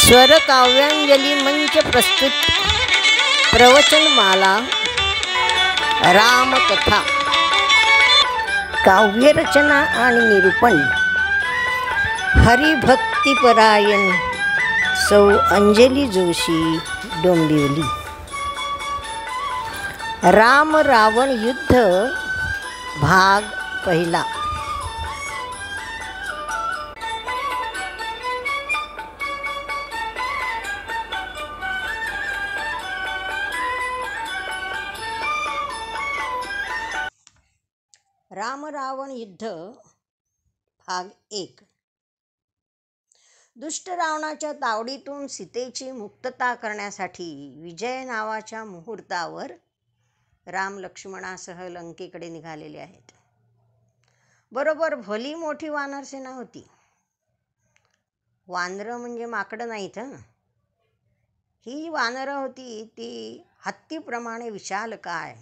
स्वर काव्यांजली मंच प्रस्तुत प्रवचनमाला रामकथा काव्यरचना आणि निरूपण हरिभक्तिपरायण सौ अंजली जोशी डोंबिवली। राम रावण युद्ध भाग पहिला। राम रावण युद्ध भाग 1। दुष्ट रावणाच्या तावडीतून सीतेची मुक्तता करण्यासाठी विजय नावाच्या मुहूर्तावर राम लक्ष्मणासह लंकेकडे निघालेले आहेत। बरोबर भली मोठी वानरसेना होती। वानरं म्हणजे माकडं नाहीत हं। ही वानरं होती ती हत्तीप्रमाणे विशालकाय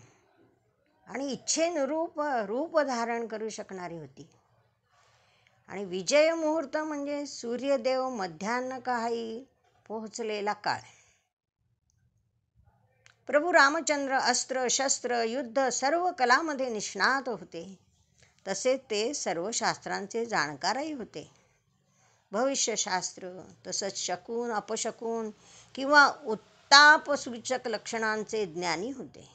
आणि इच्छेनुरूप रूप धारण करू शकणारी होती। आणि विजय मुहूर्त म्हणजे सूर्यदेव मध्यान्ह काही पोहोचलेला काळ। प्रभू रामचंद्र अस्त्र शस्त्र युद्ध सर्व कलामध्ये निष्णात होते, तसेच ते सर्व शास्त्रांचे जाणकारही होते। भविष्यशास्त्र तसंच शकून अपशकून किंवा उत्ताप सूचक लक्षणांचे ज्ञानी होते।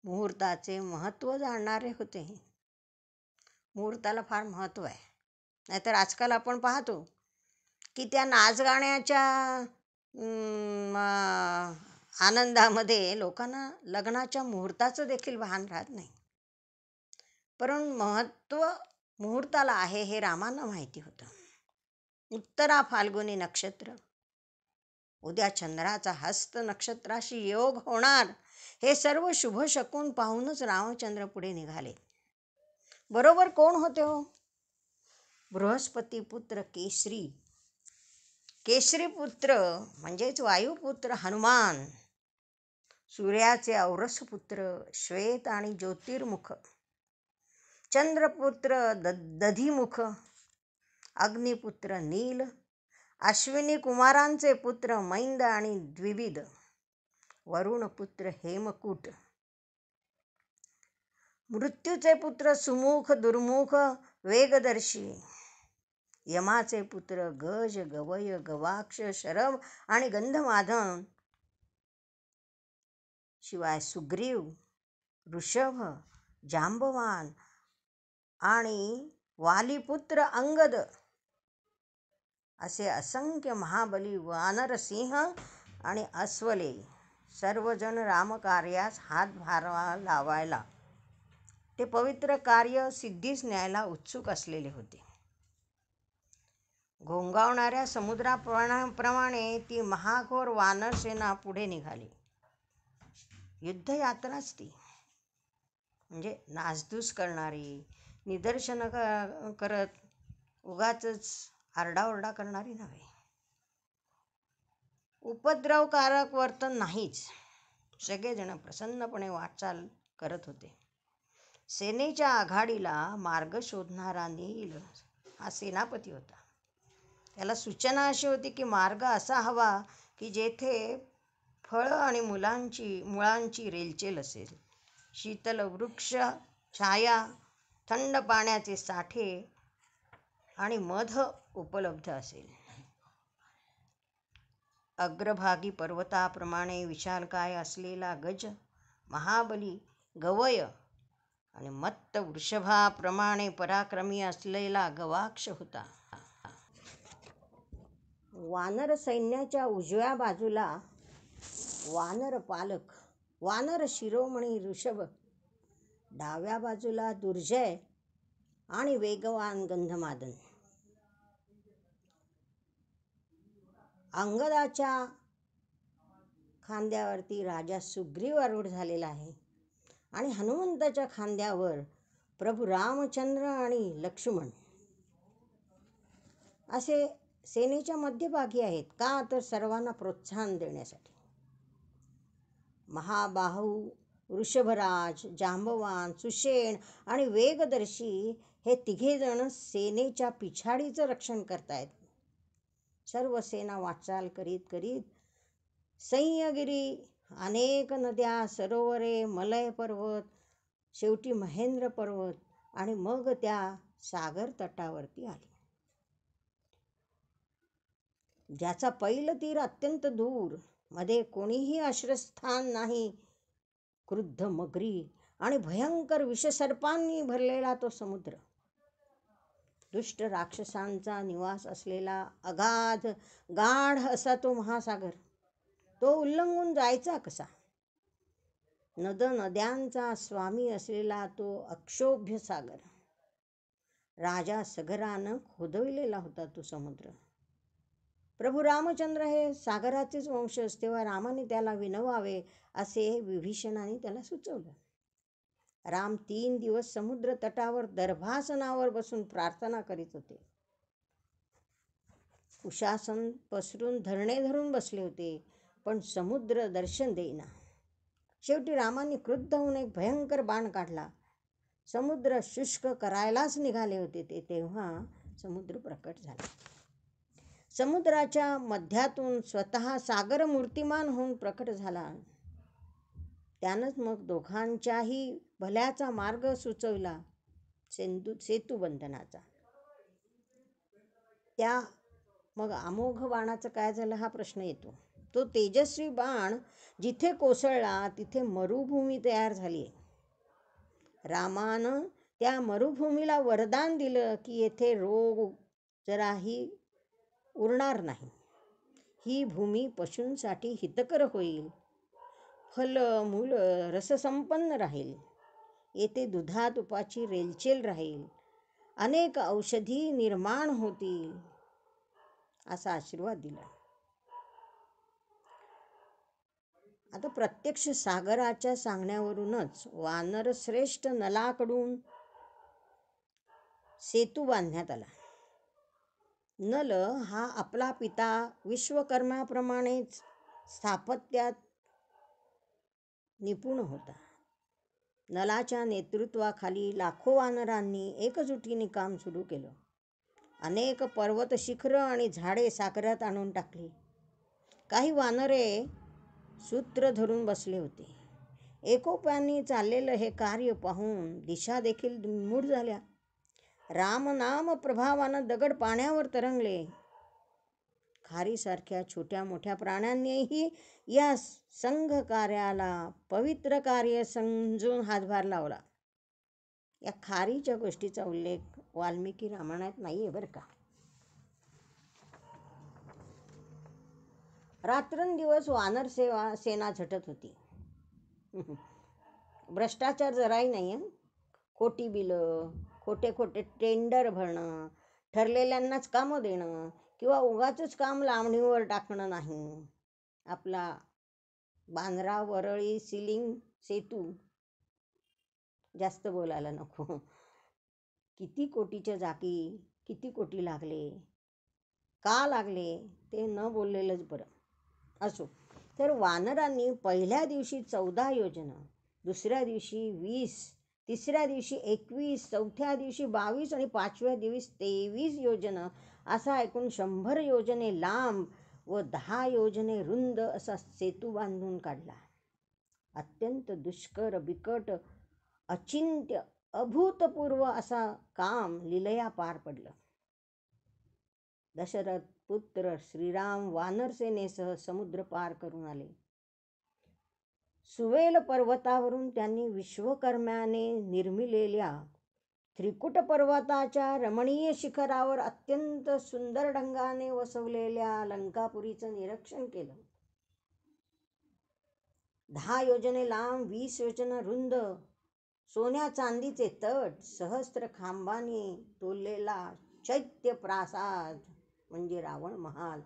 मुहूर्ताचे महत्त्व जाणणारे होते। मुहूर्ताला फार महत्त्व आहे। नाहीतर आजकाल आपण पाहतो की त्या नाचगाण्याच्या आनंदामध्ये लोकांना लग्नाच्या मुहूर्ताचं देखील भान राहत नाही। परंतु महत्त्व मुहूर्ताला आहे हे रामांना माहिती होतं। उत्तरा फाल्गुनी नक्षत्र, उद्या चंद्राचा हस्त नक्षत्राशी योग होणार हे सर्व शुभ शकून पाहूनच रामचंद्र पुढे निघाले। बरोबर कोण होते हो? बृहस्पती पुत्र केसरी, केसरी पुत्र म्हणजेच वायुपुत्र हनुमान, सूर्याचे औरस पुत्र श्वेत आणि ज्योतिर्मुख, चंद्रपुत्र दधीमुख, अग्निपुत्र नील, अश्विनी कुमारांचे पुत्र मैंद आणि द्विविद, वरुणपुत्र हेमकूट, मृत्यूचे पुत्र सुमुख दुर्मुख वेगदर्शी, यमाचे पुत्र गज गवय गवाक्ष शरभ आणि गंधमादन, शिवाय सुग्रीव, ऋषभ, जांबवान आणि वालीपुत्र अंगद असे असंख्य महाबली वानरसिंह आणि अस्वले सर्वजण रामकार्यास हातभार लावायला, ते पवित्र कार्य सिद्धीस न्यायला उत्सुक असलेले होते। घोंगावणाऱ्या समुद्राप्रमाणे ती महाघोर वानरसेना पुढे निघाली। युद्धयात्राच ती, म्हणजे नासधूस करणारी, निदर्शनं करत उगाचच आरडाओरडा करणारी नव्हे। उपद्रवकारक वर्तन नाहीच। सगळेजण प्रसन्नपणे वाटचाल करत होते। सेनेच्या आघाडीला मार्ग शोधणारा नील हा सेनापती होता। त्याला सूचना अशी होती की मार्ग असा हवा की जेथे फळं आणि मुळांची रेलचेल असेल, शीतल वृक्ष छाया, थंड पाण्याचे साठे आणि मध उपलब्ध असेल। अग्रभागी पर्वताप्रमाणे विशालकाय असलेला गज, महाबली गवय आणि मत्त वृषभाप्रमाणे पराक्रमी असलेला गवाक्ष होता। वानर सैन्याच्या उजव्या बाजूला वानर पालक वानर शिरोमणी ऋषभ, डाव्या बाजूला दुर्जय आणि वेगवान गंधमादन। अंगदाच्या खांद्यावरती राजा सुग्रीव आरूढ झालेला आहे आणि हनुमंताच्या खांद्यावर प्रभू रामचंद्र आणि लक्ष्मण असे सेनेच्या मध्यभागी आहेत। का तर सर्वांना प्रोत्साहन देण्यासाठी। महाबाहू वृषभराज, जांबवान, सुषेण आणि वेगदर्शी हे तिघेजण सेनेच्या पिछाडीचं रक्षण करतायत। सर्व सेना वाटचाल करीत करीत सह्यागिरी, अनेक नद्या, सरोवरे, मलय पर्वत, शेवटी महेंद्र पर्वत आणि मग त्या सागर तटावरती आली. ज्याचा पैल तीर अत्यंत दूर, मध्ये कोणीही आश्रयस्थान नाही, क्रुद्ध मगरी आणि भयंकर विषसर्पांनी भरलेला तो समुद्र, दुष्ट राक्षसांचा निवास असलेला अगाध गाढ असा तो महासागर, तो उल्लंघून जायचा कसा? नद्यांचा स्वामी असलेला तो अक्षोभ्य सागर, राजा सगरानं खोदविलेला होता तो समुद्र. प्रभू रामचंद्र हे सागराचेच वंशज, तेव्हा रामाने त्याला विनवावे असे विभीषणाने त्याला सुचवलं. राम 3 दिवस समुद्र तटावर दर्भासनावर बसून प्रार्थना करीत होते. उशासन पसरून धरणे धरून बसले होते, पण समुद्र दर्शन देईना. शेवटी रामाने क्रुद्ध होऊन एक भयंकर बाण काढला. समुद्र शुष्क करायलाच निघाले होते ते, तेव्हा समुद्र प्रकट झाला. समुद्राच्या मध्यातून स्वतः सागर मूर्तिमान होऊन प्रकट झाला. त्यानंच मग दोघांच्याही भल्याचा मार्ग सुचवला, सेतुबंधनाचा. त्या मग अमोघ बाणाचं काय झालं हा प्रश्न येतो. तो तेजस्वी बाण जिथे कोसळला तिथे मरुभूमी तयार झाली. रामानं त्या मरुभूमीला वरदान दिलं की येथे रोग जराही उरणार नाही. ही भूमी पशूंसाठी हितकर होईल, फल मूल रससंपन्न राहील, येथे दुधा तुपाची रेलचेल राहील, अनेक औषधी निर्माण होतील, असा आशीर्वाद दिला. आता प्रत्यक्ष सागराच्या सांगण्यावरूनच वानरश्रेष्ठ नलाकडून सेतू बांधण्यात आला. नल हा आपला पिता विश्वकर्माप्रमाणेच स्थापत्यात निपुण होता. नलाच्या नेतृत्वाखाली लाखो वानरांनी एकजुटीने काम सुरू केलं. अनेक पर्वत शिखरं आणि झाडे सागरात आणून टाकली. काही वानरे सूत्र धरून बसले होते. एकोप्याने चाललेलं हे कार्य पाहून दिशा देखील मूड झाल्या. रामनाम प्रभावानं दगड पाण्यावर तरंगले. खारीसारख्या छोट्या मोठ्या प्राण्यांनीही या संघ कार्याला पवित्र कार्य समजून हातभार लावला. या खारीच्या गोष्टीचा उल्लेख वाल्मिकी रामायणात नाही आहे बरं का. रात्रंदिवस वानर सेना झटत होती. भ्रष्टाचार जराही नाही. खोटी बिलं, खोटे खोटे टेंडर भरणं, ठरलेल्यांनाच कामं देणं किंवा उगाचच काम लांबणीवर टाकणं नाही. आपला बांद्रा वरळी सिलिंग सेतू, जास्त बोलायला नको. किती कोटीच्या जागी किती कोटी लागले, का लागले ते न बोललेलंच बरं. असो, तर वानरांनी पहिल्या दिवशी 14 योजना, दुसऱ्या दिवशी 20, तिसऱ्या दिवशी 21, चौथ्या दिवशी 22 आणि 5व्या दिवशी 23 योजना असा एकूण 100 योजने लांब व 10 योजने रुंद असा सेतू बांधून काढला. अत्यंत दुष्कर, बिकट, अचिंत्य, अभूतपूर्व असा काम लीलया पार पडलं. दशरथ पुत्र श्रीराम वानरसेनेसह समुद्र पार करून आले. सुवेल पर्वतावरून त्यांनी विश्वकर्म्याने निर्मिलेल्या त्रिकुट पर्वताच्या रमणीय शिखरावर अत्यंत सुंदर ढंगाने वसवलेल्या लंकापुरीचं निरीक्षण केलं. 10 योजने लांब, 20 योजना रुंद, सोन्या चांदीचे तट, सहस्त्र खांबांनी तोललेला चैत्य प्रासाद म्हणजे रावण महाल,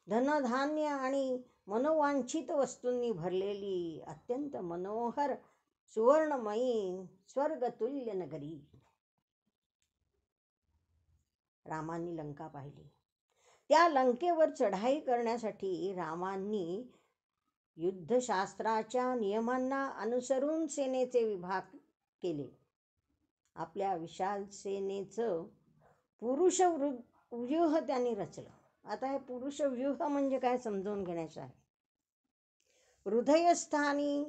धनधान्य आणि मनोवांछित वस्तूंनी भरलेली अत्यंत मनोहर सुवर्णमयी स्वर्गतुल्य नगरी. रामांनी लंका पाहिली. त्या लंकेवर चढाई करण्यासाठी रामांनी युद्धशास्त्राच्या नियमांना अनुसरून सेनेचे विभाग केले. आपल्या विशाल सेनेचं पुरुष व्यूह त्यांनी रचलं आता हे पुरुष व्यूह म्हणजे काय समजून घेण्याचं आहे. हृदयस्थानी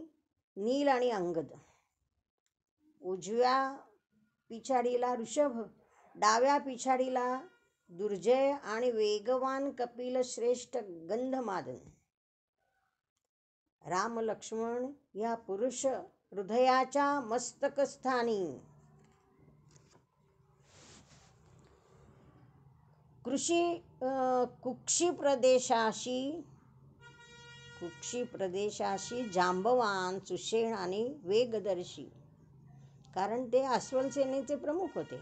नील आणि अंगद, उजव्या पिछाडीला ऋषभ, डाव्या पिछाडीला दुर्जय आणि वेगवान कपिल श्रेष्ठ गंधमादन. राम लक्ष्मण या पुरुष हृदयाच्या मस्तकस्थानी कुक्षी प्रदेशाशी जांबवान, सुषेण आणि वेगदर्शी, कारण ते अस्वल सेनेचे प्रमुख होते.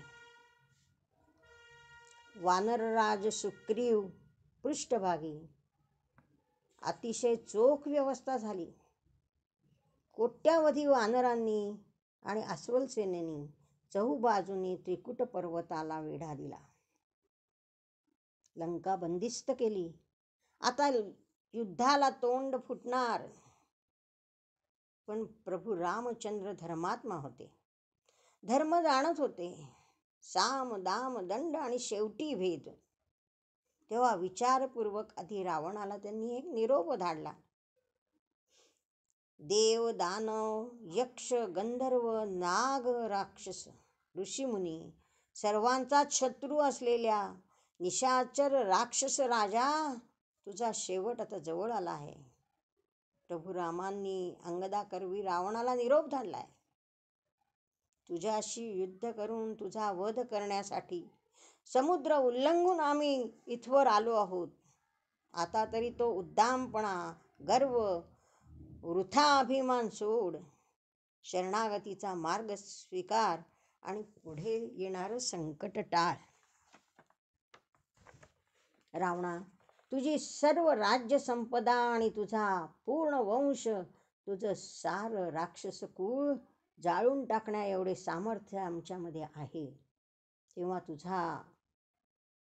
वानरराज सुग्रीव पृष्ठभागी. अतिशय चोख व्यवस्था झाली. कोट्यावधी वानरांनी आणि अस्वल सेनेनी चहूबाजूंनी त्रिकुट पर्वताला वेढा दिला. लंका बंदिस्त केली. आता युद्धाला तोंड फुटणार. पण प्रभू रामचंद्र धर्मात्मा होते, धर्म जाणत होते. साम दाम दंड आणि शेवटी भेद. तेव्हा विचारपूर्वक आधी रावणाला त्यांनी एक निरोप धाडला. देव, दानव, यक्ष, गंधर्व, नाग, राक्षस, ऋषीमुनी सर्वांचा शत्रू असलेल्या निशाचर राक्षस राजा, तुझा शेवट आता जवळ आला आहे. प्रभू रामांनी अंगदाकरवी रावणाला निरोप धाडलाय. तुझ्याशी युद्ध करून तुझा वध करण्यासाठी समुद्र उल्लंघून आम्ही इथवर आलो आहोत. आता तरी तो उद्दामपणा, गर्व, वृथा अभिमान सोड. शरणागतीचा मार्ग स्वीकार आणि पुढे येणारं संकट टाळ. रावणा, तुझी सर्व राज्य संपदा आणि तुझा पूर्ण वंश, तुझं सारं राक्षस कुळ जाळून टाकण्या एवढे सामर्थ्य आमच्यामध्ये आहे. तेव्हा तुझा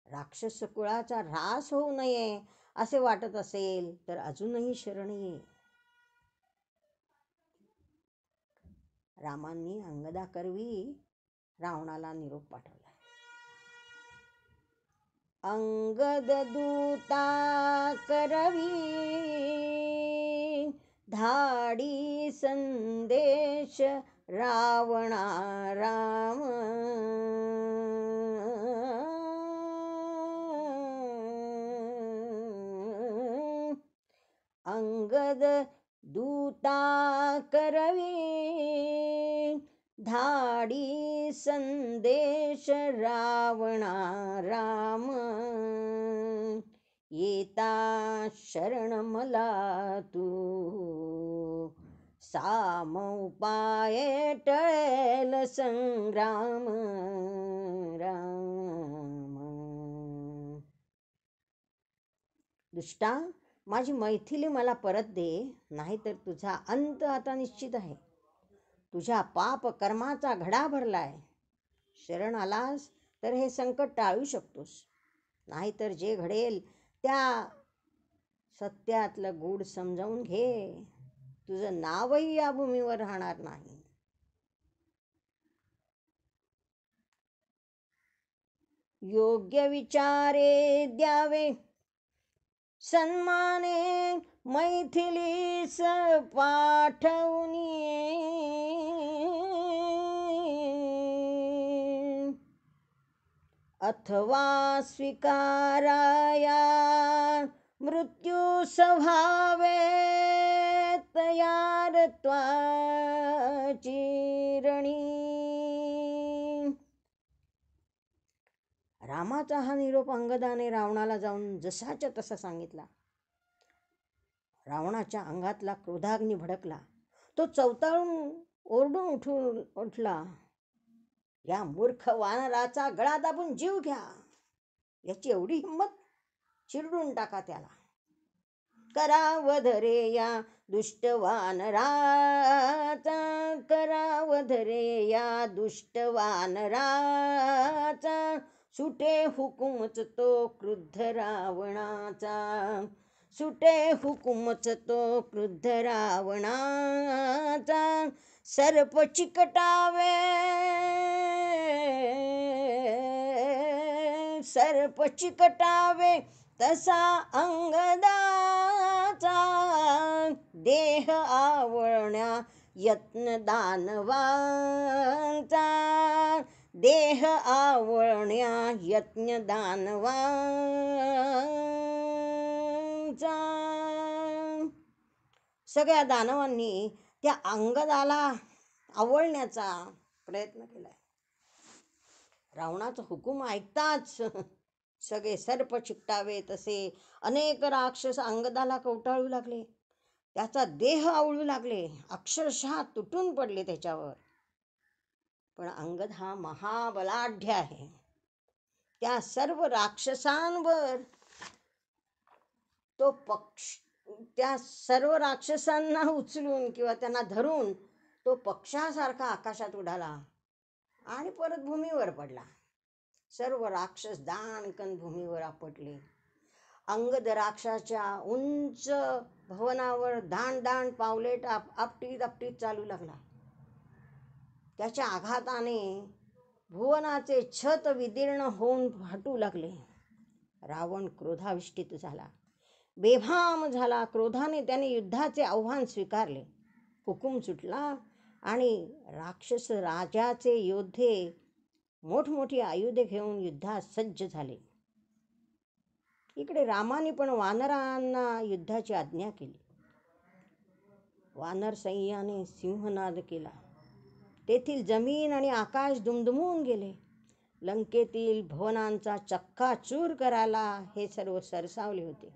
राक्षस कुळाचा ऱ्हास होऊ नये असे वाटत असेल तर अजूनही शरण ये. रामांनी अंगदाकरवी रावणाला निरोप पाठवला. अंगद दूता करवी धाडी संदेश रावणा राम. अंगद दूता करवी धाडी संदेश रावणा राम. येता शरण मला तू, साम उपाय टळेल संग्राम राम. दुष्टा, माझी मैथिली मला परत दे, नाहीतर तुझा अंत आता निश्चित आहे. तुझ्या पाप कर्माचा घडा भरलाय. शरण आलास तर हे संकट टाळू शकतोस, नाहीतर जे घडेल त्या सत्यातलं गूढ समजावून घे. तुझं नावही या भूमीवर राहणार नाही. योग्य विचारे द्यावे सन्माने मैथिलीस पाठवून, अथवा स्वीकाराया मृत्यू स्वभावे तयार त्वाचिरणी. रामाचा हा निरोप अंगदाने रावणाला जाऊन जसाच्या तसा सांगितला. रावणाच्या अंगातला क्रोधाग्नी भडकला. तो चवताळून ओरडून उठला. या मूर्ख वानराचा गळा दाबून जीव घ्या. याची एवढी हिंमत? चिरडून टाका त्याला. करावध रे या दुष्ट वानराचा, करावध रे या दुष्ट वानराचा. सुटे हुकुमच तो क्रुद्ध रावणाचा, सुटे हुकुमच तो क्रुद्ध रावणाचा. सर्प चिकटावे, सर्प चिकटावे तसा अंगदाचा देह आवळण्या यत्न दानवांचा, देह आवळण्या यत्न दानवांचा. सगळ्या दानवांनी त्या अंगदाला आवळण्याचा प्रयत्न केलाय. रावणाचा हुकूम ऐकताच सगळे सर्प चिकटावे तसे अनेक राक्षस अंगदाला कवटाळू लागले, त्याचा देह आवळू लागले, अक्षरशः तुटून पडले त्याच्यावर. पण अंगद हा महाबलाढ्य आहे. त्या सर्व राक्षसांवर तो त्या सर्व राक्षसांना उचलून किंवा त्यांना धरून तो पक्षासारखा आकाशात उडाला आणि परत भूमीवर पडला. सर्व राक्षस दाणकन भूमीवर आपटले. अंगद राक्षसाच्या उंच भवनावर दाण पावले आपटीत चालू लागला. त्याच्या आघाताने भुवनाचे छत विदीर्ण होऊन फाटू लागले. रावण क्रोधाविष्टित झाला, बेभाम झाला. क्रोधाने त्याने युद्धाचे आव्हान स्वीकारले. हुकूम सुटला आणि राक्षस राजाचे योद्धे मोठमोठी आयुधे घेऊन युद्धात सज्ज झाले. इकडे रामाने पण वानरांना युद्धाची आज्ञा केली. वानर सैन्याने सिंहनाद केला. तेथील जमीन आणि आकाश दुमदुमून गेले. लंकेतील भवनांचा चक्काचूर करायला हे सर्व सरसावले होते.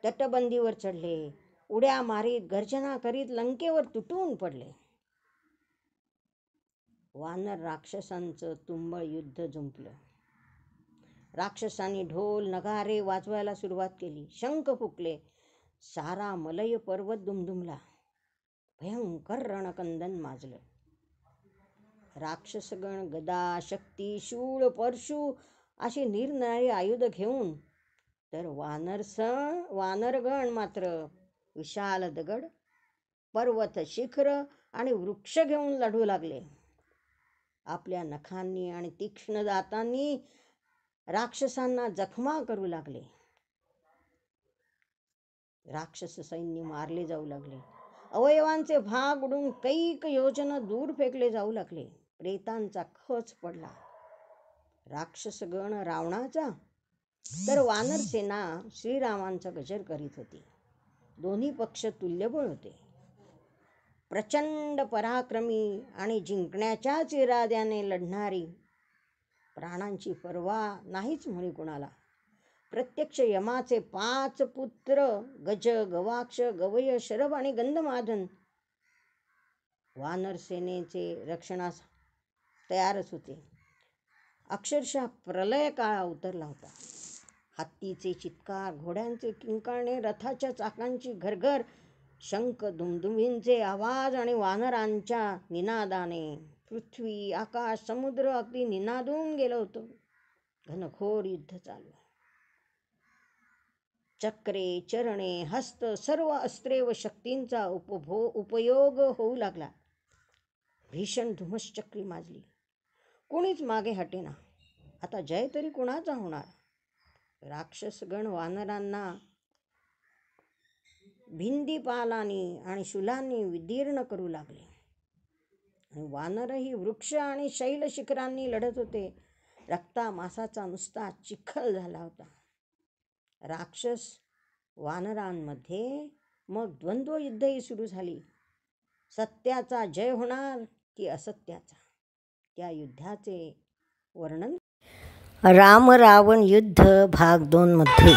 तटबंदीवर चढले, उड्या मारीत गर्जना करीत लंकेवर तुटून पडले. वानर राक्षसांचं तुंबळ युद्ध जुंपलं. राक्षसांनी ढोल नगारे वाजवायला सुरुवात केली, शंख फुकले, सारा मलय पर्वत दुमदुमला, भयंकर रणकंदन माजलं. राक्षसगण गदा शक्ती शूळ परशु अशी निरनिराळी आयुध घेऊन, तर वानरगण मात्र विशाल दगड, पर्वत शिखर आणि वृक्ष घेऊन लढू लागले. आपल्या नखांनी आणि तीक्ष्ण दातांनी राक्षसांना जखमा करू लागले. राक्षस सैन्य मारले जाऊ लागले. अवयवांचे भाग उडून कैक योजना दूर फेकले जाऊ लागले. प्रेतांचा खच पडला. राक्षसगण रावणाचा तर वानर सेना श्रीरामांचा गजर करीत होती. दोन्ही पक्ष तुल्यबळ होते. प्रचंड पराक्रमी आणि जिंकण्याच्याच इराद्याने लढणारी, प्राणांची पर्वा नाहीच म्हणे कुणाला. प्रत्यक्ष यमाचे 5 पुत्र गज, गवाक्ष, गवय, शरभ आणि गंधमादन वानर सेनेचे रक्षणास तयारच होते. अक्षरशः प्रलय काळ उतरला होता. हत्तीचे चित्कार, घोड्यांचे किंकाळणे, रथाच्या चाकांची घरघर, शंख दुमदुमींचे आवाज आणि वानरांच्या निनादाने पृथ्वी, आकाश, समुद्र अगदी निनादून गेलं होतं. घनघोर युद्ध चालू आहे. चक्रे, चरणे, हस्त, सर्व अस्त्रे व शक्तींचा उपयोग होऊ लागला. भीषण धुमश्चक्री माजली. कोणीच मागे हटेना. आता जय तरी कुणाचा होणार? राक्षसगण वानरांना भिंदीपालांनी आणि शूलांनी विदीर्ण करू लागले. आणि वानरही वृक्ष आणि शैल शिखरांनी लढत होते. रक्ता मासाचा नुसता चिखल झाला होता. राक्षस वानरांमध्ये मग द्वंद्व युद्धही सुरू झाली. सत्याचा जय होणार की असत्याचा? त्या युद्धाचे वर्णन राम रावण युद्ध भाग 2 मध्ये.